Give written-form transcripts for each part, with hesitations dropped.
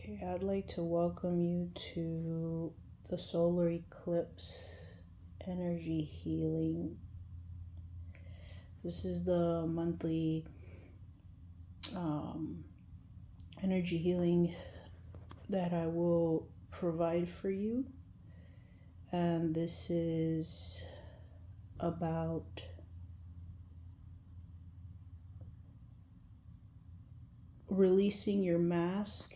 Okay, I'd like to welcome you to the solar eclipse energy healing. This is the monthly energy healing that I will provide for you. And this is about releasing your mask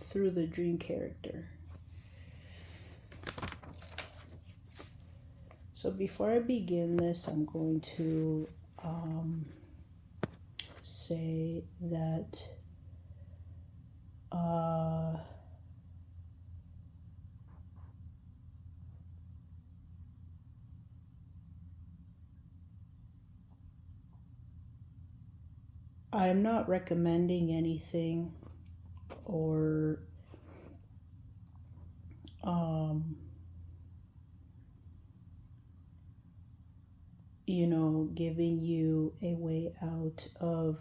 through the dream character. So before I begin this, I'm going to say that I am not recommending anything or giving you a way out of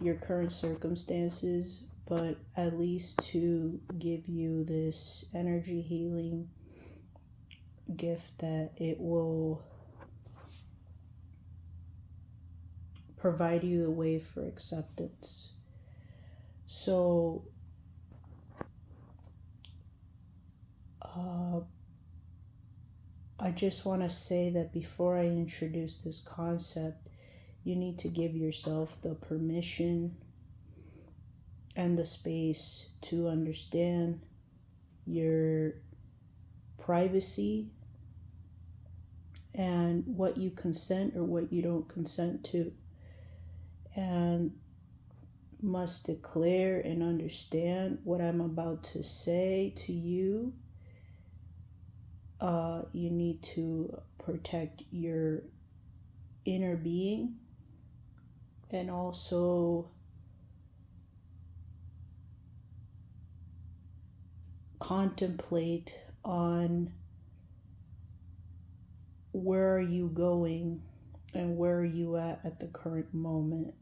your current circumstances, but at least to give you this energy healing gift that it will provide you the way for acceptance. So I just want to say that before I introduce this concept, you need to give yourself the permission and the space to understand your privacy and what you consent or what you don't consent to, and must declare and understand what I'm about to say to you. You need to protect your inner being and also contemplate on where are you going and where are you at the current moment.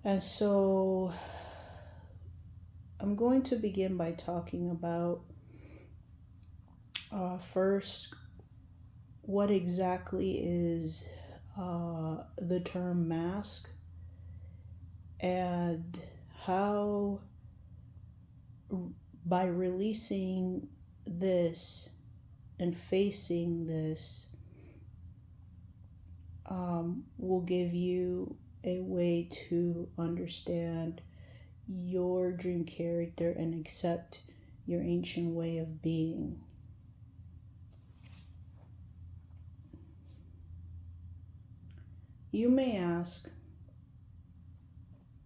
And so I'm going to begin by talking about first, what exactly is the term mask, and how by releasing this and facing this will give you a way to understand your dream character and accept your ancient way of being. You may ask,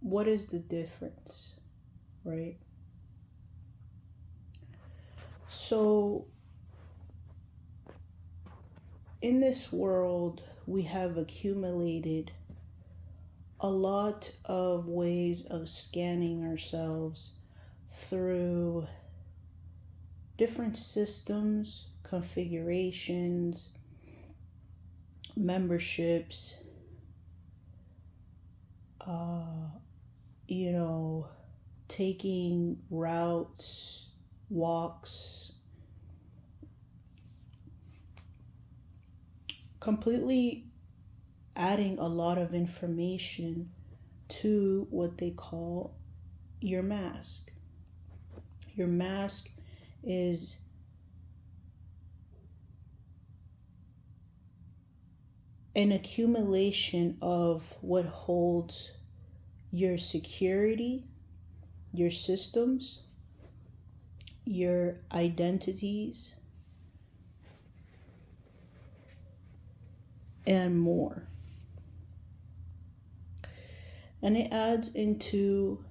what is the difference, right? So in this world, we have accumulated a lot of ways of scanning ourselves through different systems, configurations, memberships, taking routes, walks, completely adding a lot of information to what they call your mask. Your mask is an accumulation of what holds your security, your systems, your identities, and more. And it adds into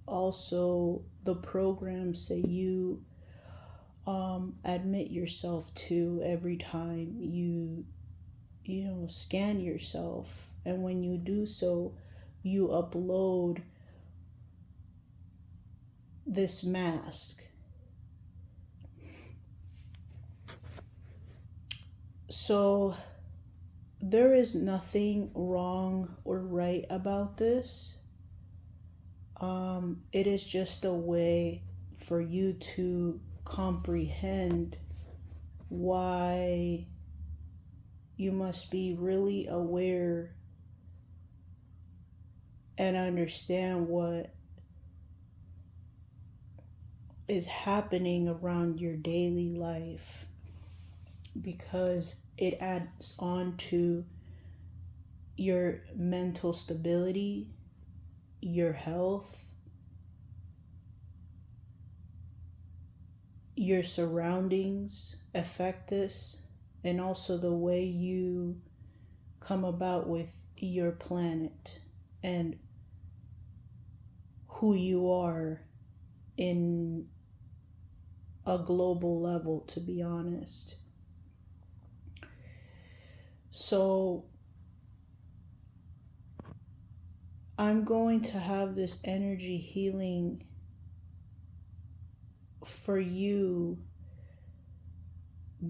also the programs that you admit yourself to every time you scan yourself. And when you do so, you upload this mask. So there is nothing wrong or right about this. It is just a way for you to comprehend why you must be really aware and understand what is happening around your daily life, because it adds on to your mental stability, your health, your surroundings affect this, and also the way you come about with your planet and who you are in a global level, to be honest. So I'm going to have this energy healing for you,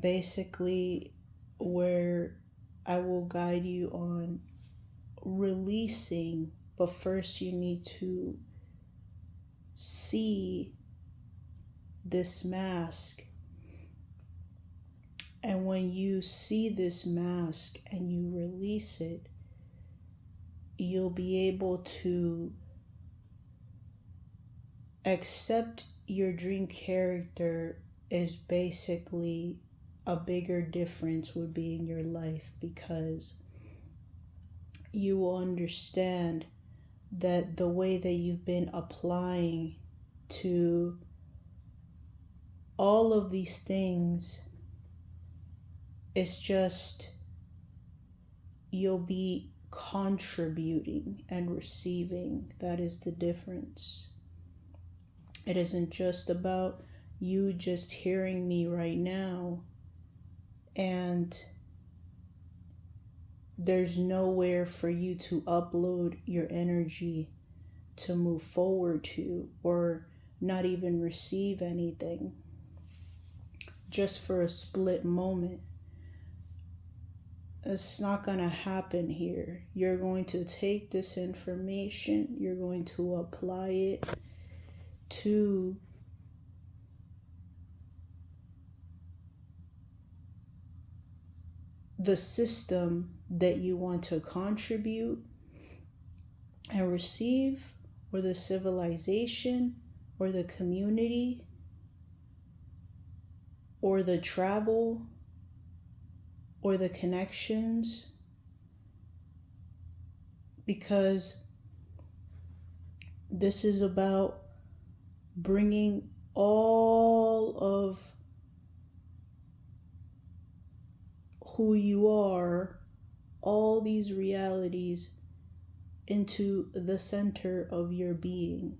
basically, where I will guide you on releasing, but first you need to see this mask. And when you see this mask and you release it, you'll be able to accept your dream character is basically a bigger difference would be in your life, because you will understand that the way that you've been applying to all of these things is just you'll be contributing and receiving. That is the difference. It isn't just about you just hearing me right now and there's nowhere for you to upload your energy to move forward to, or not even receive anything, just for a split moment. It's not going to happen here. You're going to take this information, you're going to apply it to the system that you want to contribute and receive, or the civilization, or the community, or the travel, or the connections, because this is about bringing all of who you are, all these realities, into the center of your being.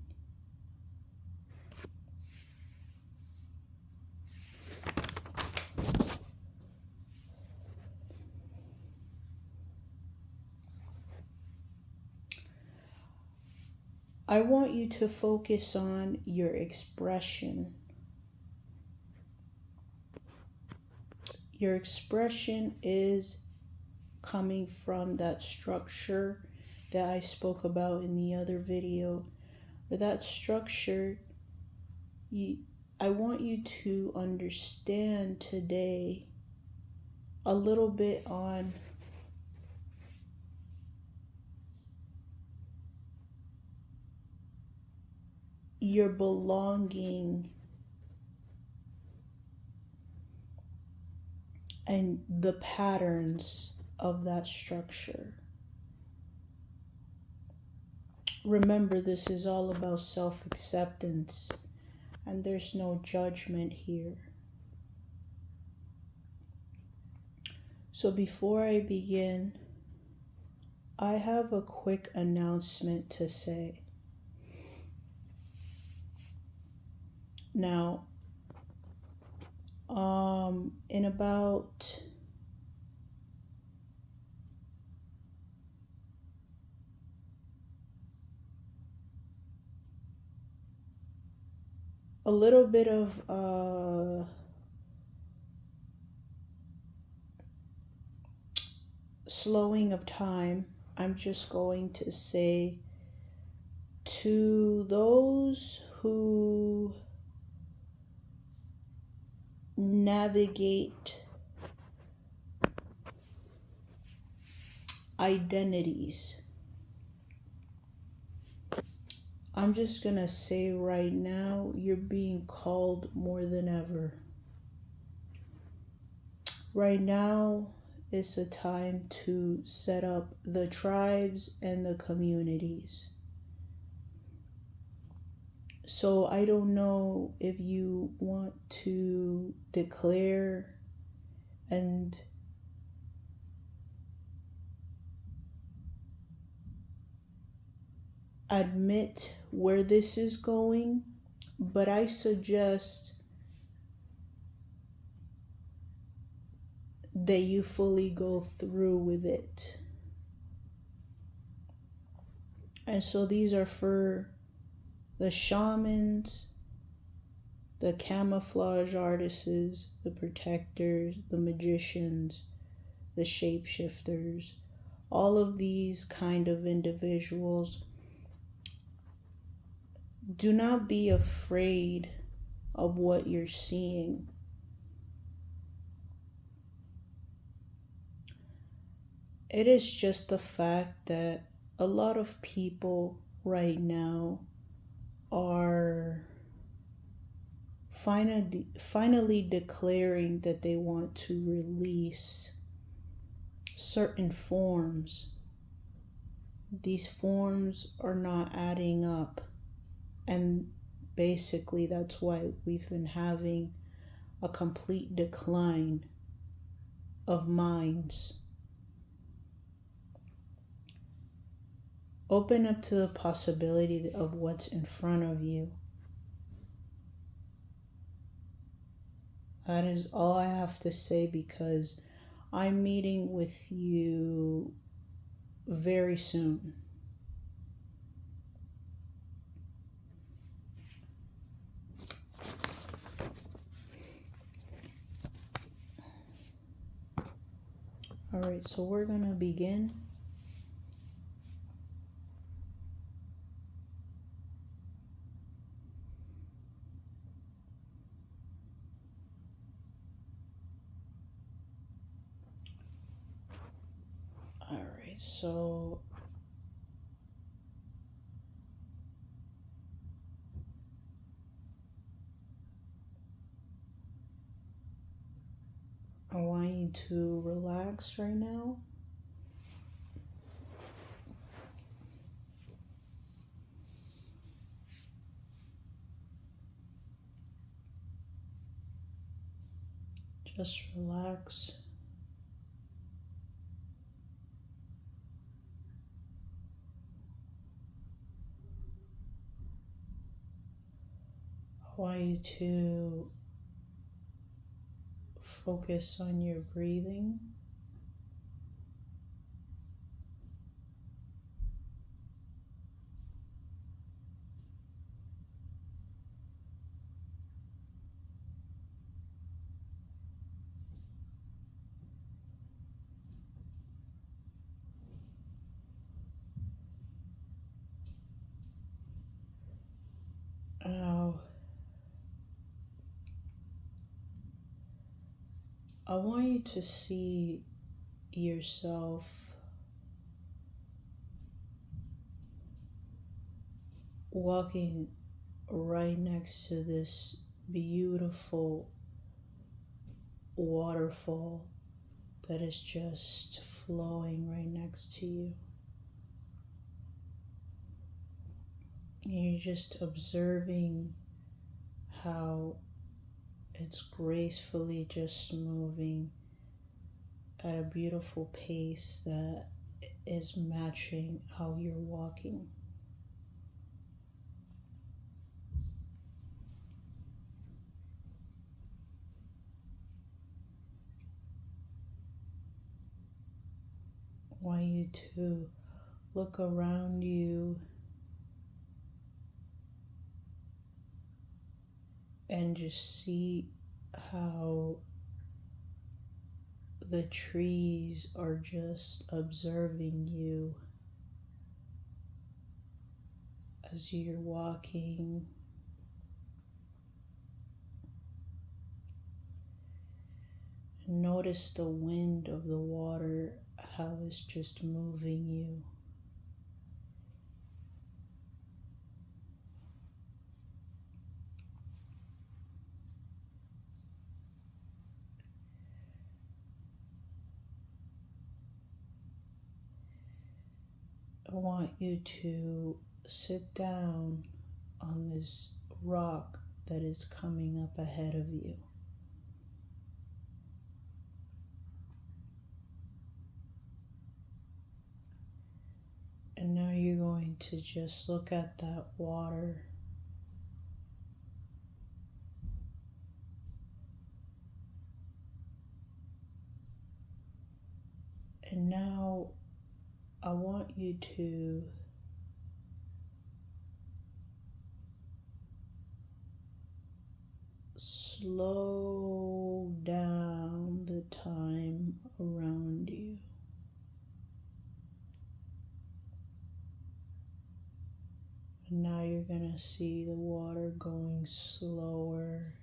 I want you to focus on your expression. Your expression is coming from that structure that I spoke about in the other video. But that structure, I want you to understand today a little bit on your belonging and the patterns of that structure. Remember, this is all about self-acceptance, and there's no judgment here. So before I begin, I have a quick announcement to say. Now, in about a little bit of slowing of time, I'm just going to say to those who navigate identities, I'm just going to say right now, you're being called more than ever. Right now is a time to set up the tribes and the communities. So I don't know if you want to declare and admit where this is going, but I suggest that you fully go through with it. And so these are for the shamans, the camouflage artists, the protectors, the magicians, the shapeshifters, all of these kind of individuals. Do not be afraid of what you're seeing. It is just the fact that a lot of people right now are finally declaring that they want to release certain forms. These forms are not adding up, and basically that's why we've been having a complete decline of minds. Open up to the possibility of what's in front of you. That is all I have to say, because I'm meeting with you very soon. All right, so we're gonna begin. All right, so I want you to relax right now. Just relax. I want you to focus on your breathing. Now, I want you to see yourself walking right next to this beautiful waterfall that is just flowing right next to you. And you're just observing how it's gracefully just moving at a beautiful pace that is matching how you're walking. I want you to look around you and just see how The trees are just observing you as you're walking. Notice the wind of the water, how it's just moving you. I want you to sit down on this rock that is coming up ahead of you. And now you're going to just look at that water. And now I want you to slow down the time around you. And now you're going to see the water going slower.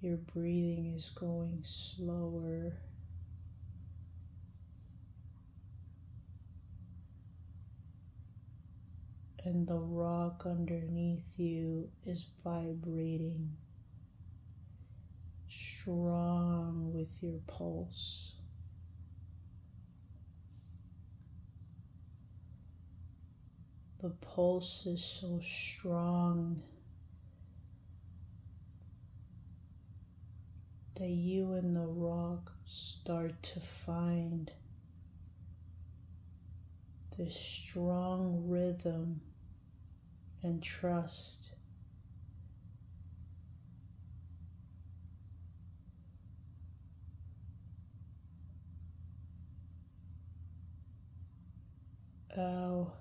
Your breathing is going slower. And the rock underneath you is vibrating strong with your pulse. The pulse is so strong that you and the rock start to find this strong rhythm and trust. Oh,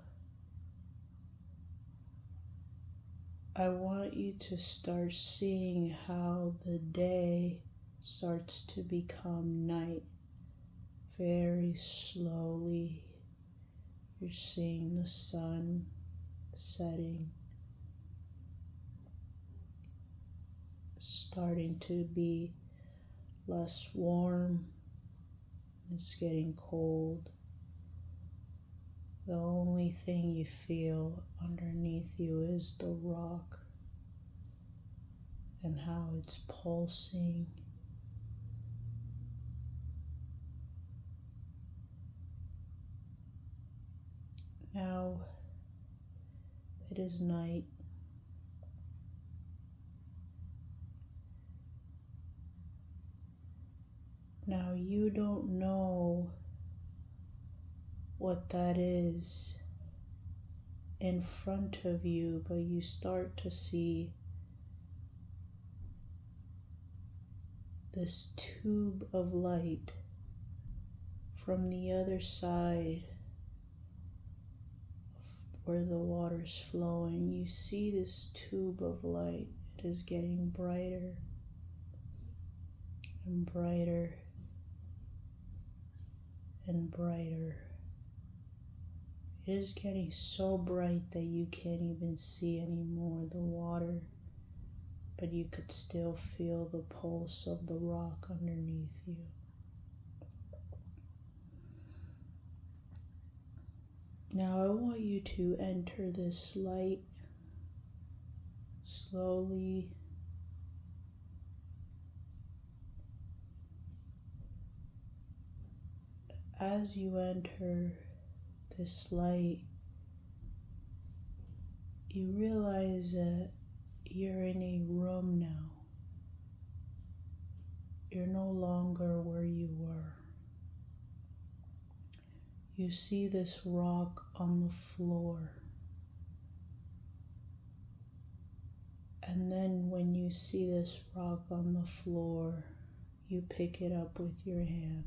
I want you to start seeing how the day starts to become night very slowly. You're seeing the sun setting, starting to be less warm. It's getting cold. The only thing you feel underneath you is the rock and how it's pulsing. Now it is night. Now you don't know what that is in front of you, but you start to see this tube of light from the other side where the water's flowing. You see this tube of light. It is getting brighter and brighter and brighter. It is getting so bright that you can't even see anymore the water, but you could still feel the pulse of the rock underneath you. Now I want you to enter this light slowly. As you enter this light, you realize that you're in a room now. You're no longer where you were. You see this rock on the floor. And then when you see this rock on the floor, you pick it up with your hand.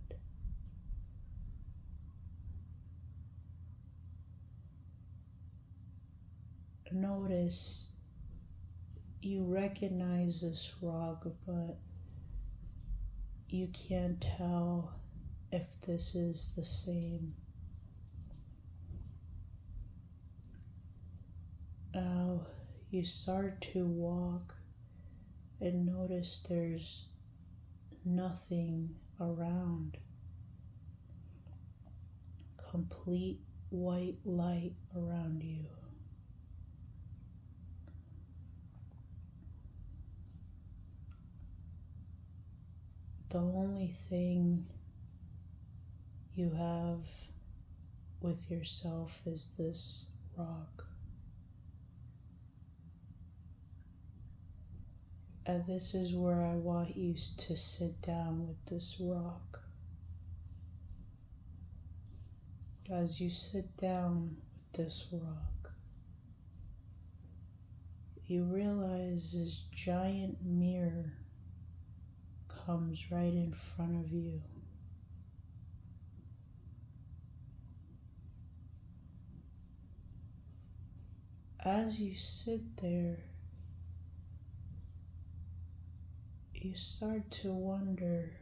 Notice you recognize this rock, but you can't tell if this is the same. Now you start to walk and notice there's nothing around. Complete white light around you. The only thing you have with yourself is this rock. And this is where I want you to sit down with this rock. As you sit down with this rock, you realize this giant mirror comes right in front of you. As you sit there, you start to wonder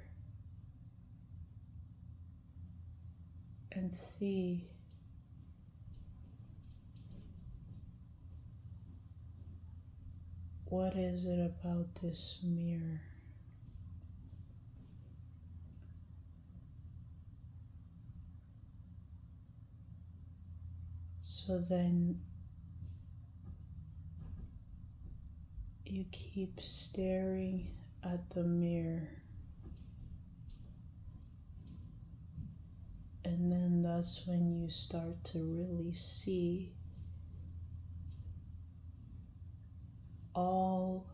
and see what is it about this mirror. So then you keep staring at the mirror, and then that's when you start to really see all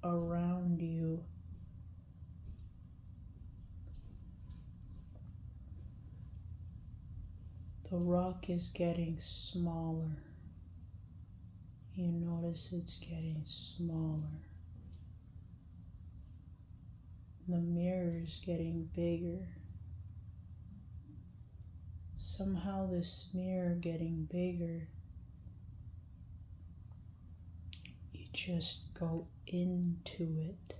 around you the rock is getting smaller. You notice it's getting smaller. The mirror is getting bigger. Somehow this mirror getting bigger, you just go into it.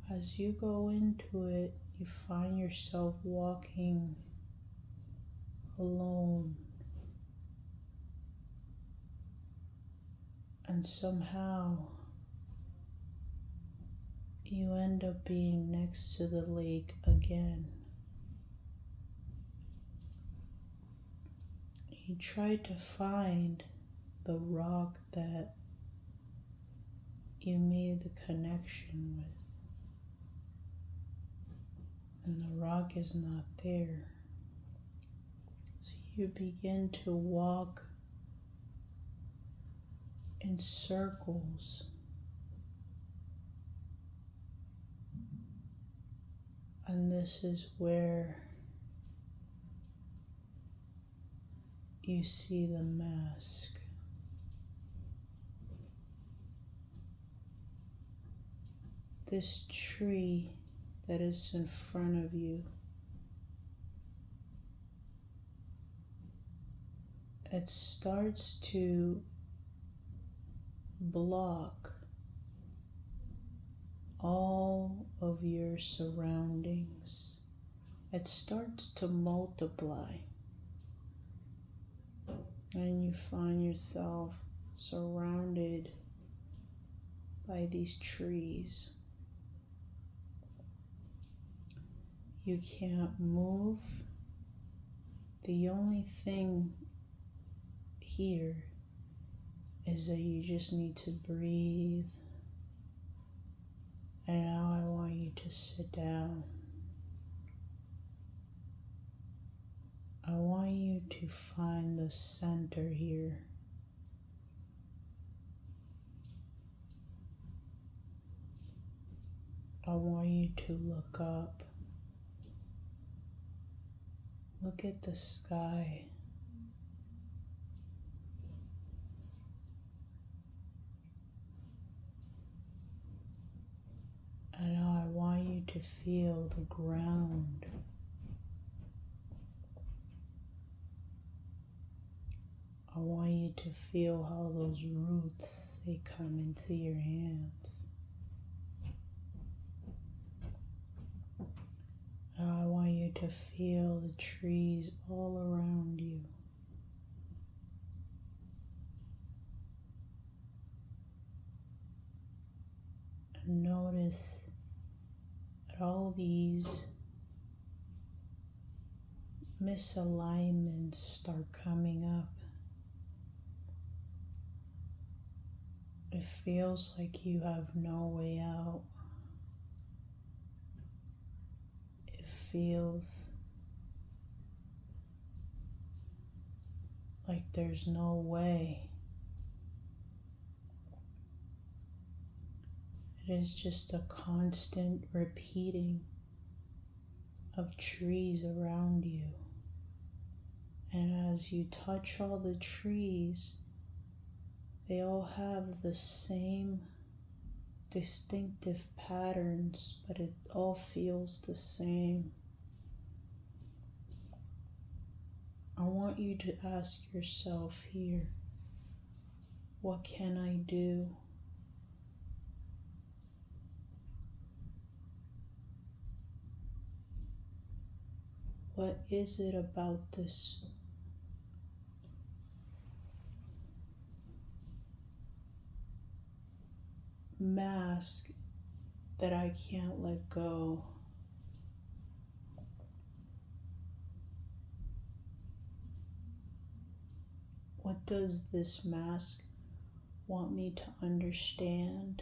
As you go into it, you find yourself walking alone. And somehow you end up being next to the lake again. You try to find the rock that you made the connection with, and the rock is not there. So you begin to walk in circles, and this is where you see the mask. This tree that is in front of you, it starts to block all of your surroundings. It starts to multiply, and you find yourself surrounded by these trees. You can't move. The only thing here is that you just need to breathe. And now I want you to sit down. I want you to find the center here. I want you to look up. Look at the sky. And now I want you to feel the ground. I want you to feel how those roots, they come into your hands. Now I want you to feel the trees all around you. And notice that all these misalignments start coming up. It feels like you have no way out. It feels like there's no way. It is just a constant repeating of trees around you. And as you touch all the trees, they all have the same distinctive patterns, but it all feels the same. I want you to ask yourself here, what can I do? What is it about this mask that I can't let go? What does this mask want me to understand?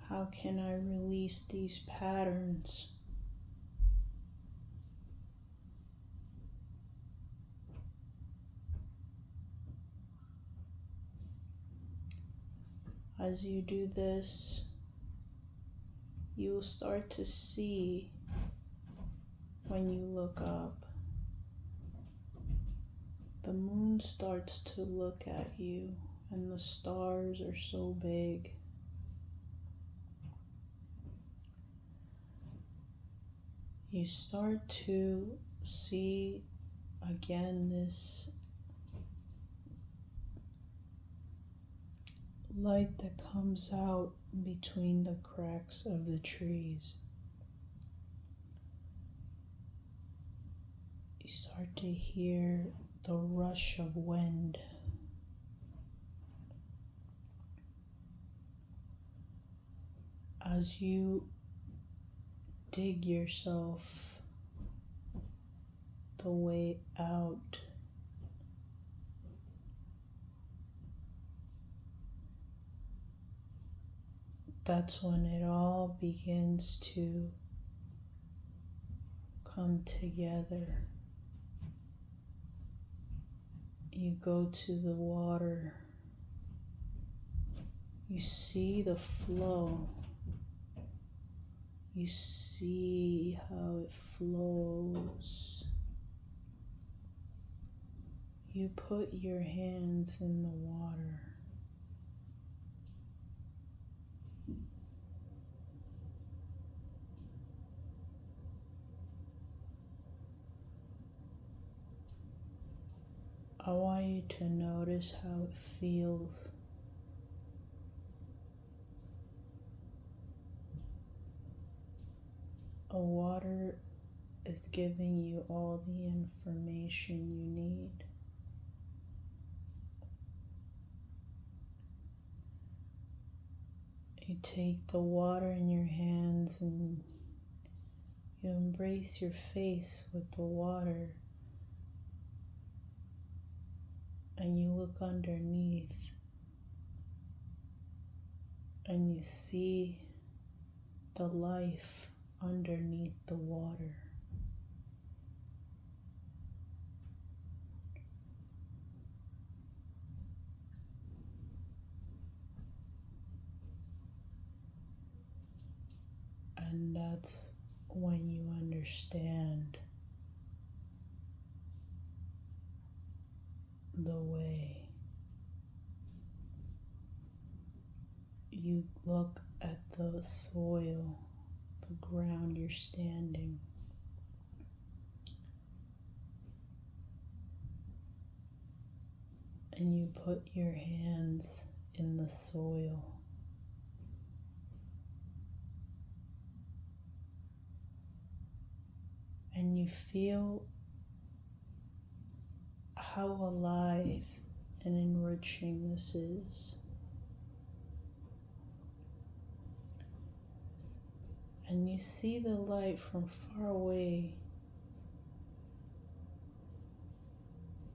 How can I release these patterns? As you do this, you will start to see when you look up. The moon starts to look at you, and the stars are so big. You start to see again this light that comes out between the cracks of the trees. You start to hear the rush of wind. As you dig yourself the way out, that's when it all begins to come together. You go to the water. You see the flow. You see how it flows. You put your hands in the water. I want you to notice how it feels. A water is giving you all the information you need. You take the water in your hands and you embrace your face with the water. And you look underneath and you see the life underneath the water. And that's when you understand the way. You look at the soil, the ground you're standing. And you put your hands in the soil. you feel how alive and enriching this is. And you see the light from far away.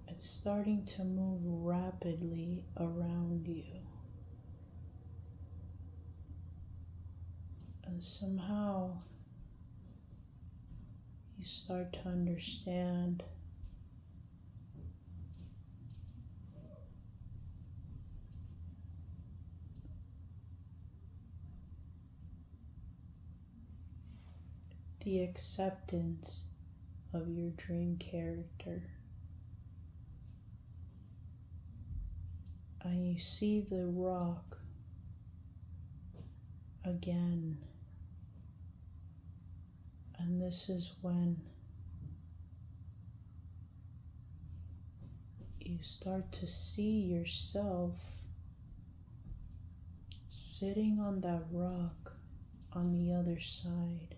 It's starting to move rapidly around you. And somehow you start to understand the acceptance of your dream character. And you see the rock again. And this is when you start to see yourself sitting on that rock on the other side.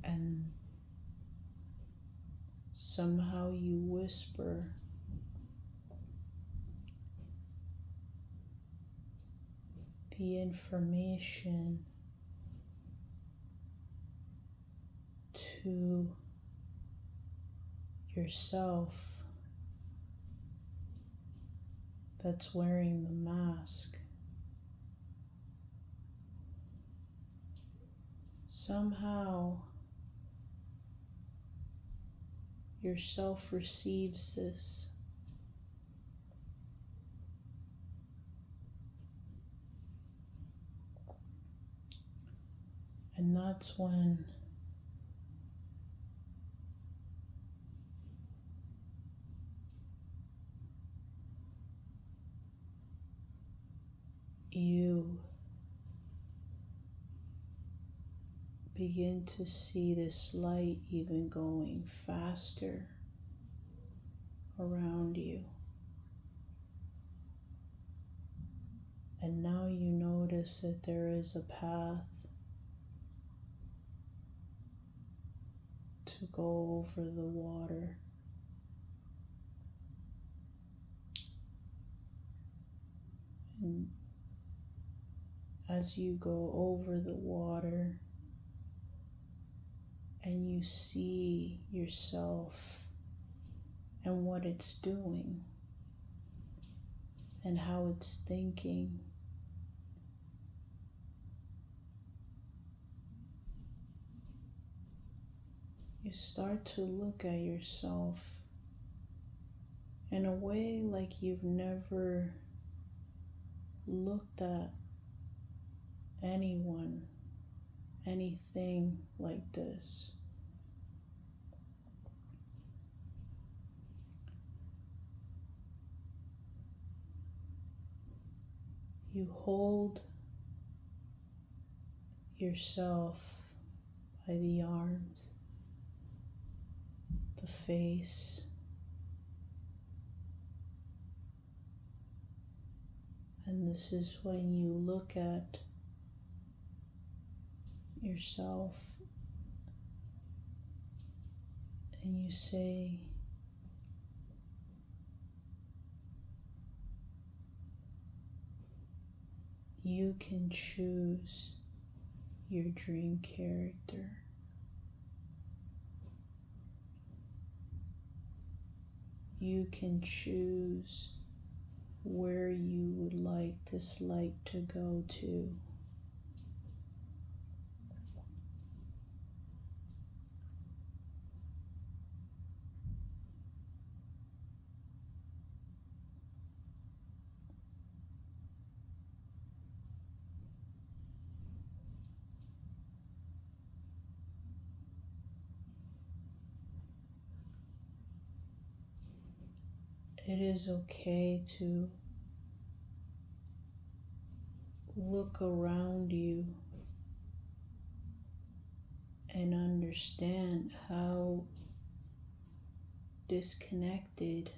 And somehow you whisper the information to yourself that's wearing the mask. Somehow yourself receives this. And that's when you begin to see this light even going faster around you. And now you notice that there is a path to go over the water. And as you go over the water and you see yourself and what it's doing and how it's thinking, you start to look at yourself in a way like you've never looked at anyone, anything like this. You hold yourself by the arms, the face, and this is when you look at yourself and you say, you can choose your dream character. You can choose where you would like this light to go to. It is okay to look around you and understand how disconnected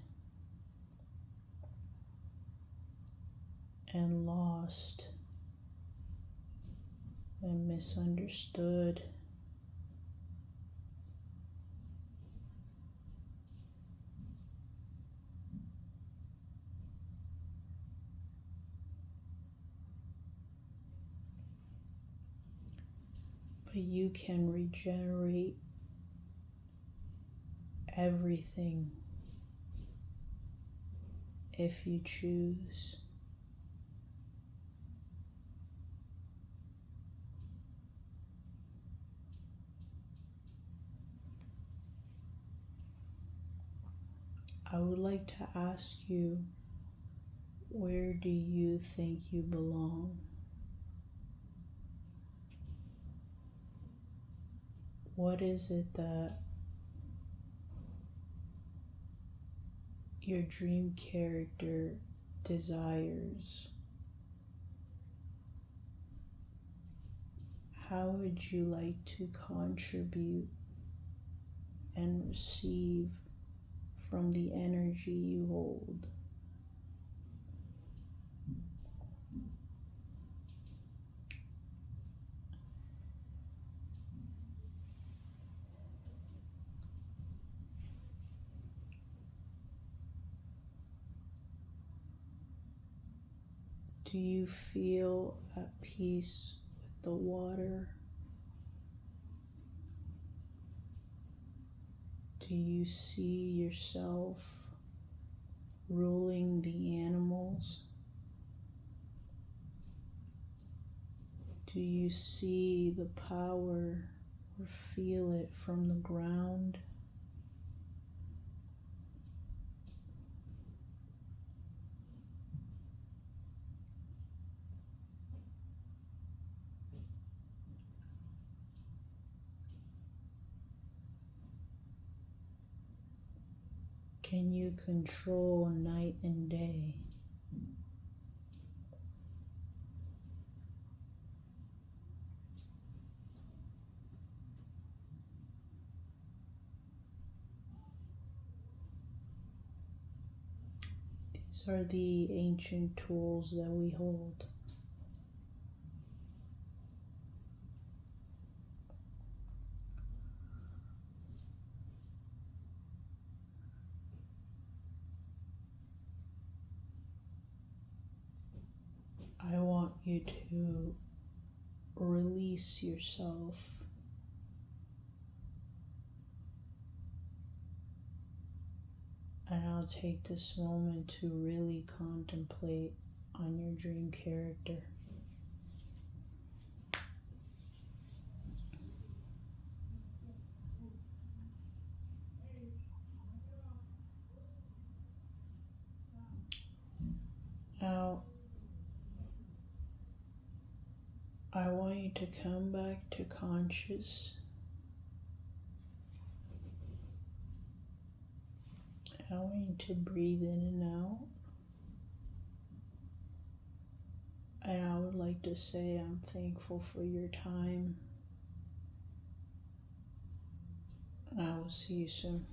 and lost and misunderstood. But you can regenerate everything if you choose. I would like to ask you, where do you think you belong? What is it that your dream character desires? How would you like to contribute and receive from the energy you hold? Do you feel at peace with the water? Do you see yourself ruling the animals? Do you see the power or feel it from the ground? Can you control night and day? These are the ancient tools that we hold. I want you to release yourself and I'll take this moment to really contemplate on your dream character. Now, I want you to come back to conscious. I want you to breathe in and out. And I would like to say I'm thankful for your time. I will see you soon.